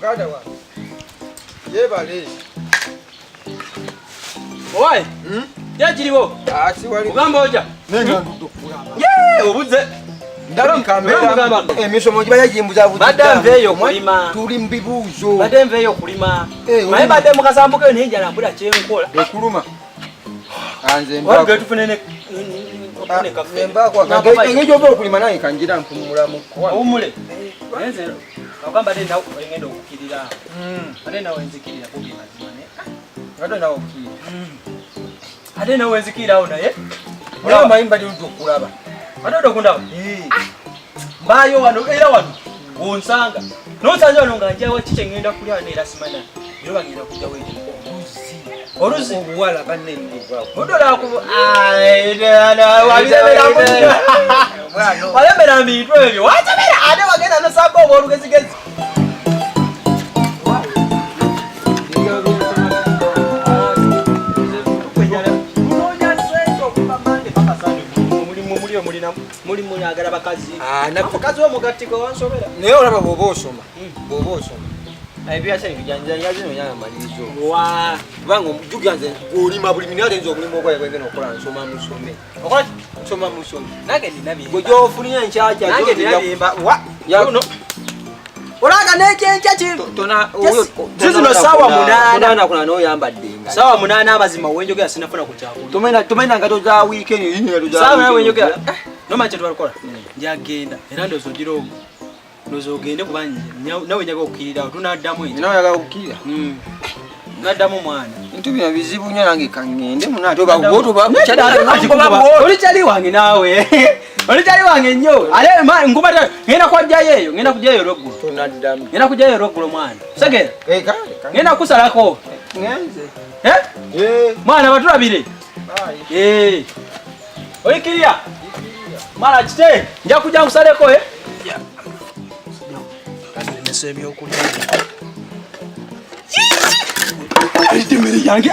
mukada wa. Yebale. Oi. Yachiribo. Ati wali. Ugamba oja. Nenga ndokula. Obuze. Ndabi kamera. Emisomo giba yajimbuza buzi. Badde nveyo kulima. Tuli mbibuzo. Badde nveyo kulima. Maye badde mukasambuke ne njala mbula kyenkola. Ekuluma. Anze mbako. Wali tufunene okune kafe. Mbako ngejo bwo kulima naye kanjira mpumula mu. Omule. Yenze. Ogamba de nawo ngendo okukirira. Ate nawo enzikirira kubi mazimane. Ate nawo okukirira. Ate nawo enzikirira ona ye. Ola mayimba ndi ndokulaba. Ate dokunda. Bayo wano era wano. Onsanga. Nonsanga wano nganja wachiche ngenda kulya ne simana. Yo bagenda kujja weje. Oruzi obuwala banne ndibwa. Odola ku wabiremera mu. Walemera mbitwe ebyo. Watabera ate wagenda no sako olugezigezi. Muri agala bakazi. Nakazi wo mugatiko wansobera. Naye olaba bobo osoma. Bobo osoma. Byasa ebijanja yazino yana malizo. Wa bango mjuganze olima buli minale nzo mulimo kwa kwengeno okola nsoma musome. Okola nsoma musome. Nange ninabi. Gojo ofunya nchacha nange ninabi wa ya no. Olaga nekencha ki tona oyo zino sawa munana kuna no yambadde nga. Sawa munana abazima wenjogera sinafuna kuchakula. Tumena ngato za weekend yinyo luza. Sawa wenjogera. No manche twalikola. Njagenda era ndozo diro nozo gende kubanje nawe nyaga okukirira tunaddamu ente nawe yaga okukirira naddamu mwana intu bya bizibu nnyo nange kangende munato bagoto ba oli chali wange nawe oli chali wange nnyo ale ngubata ngenda kwajjayo ngenda kujjayo loggulo tunaddamu ngenda kujjayo loggulo mwana segera kale ngenda kusalako ngenze mwana batulabire oli kirya mala kite nja kujja kusaleko Semi okulia. Ite meri yange.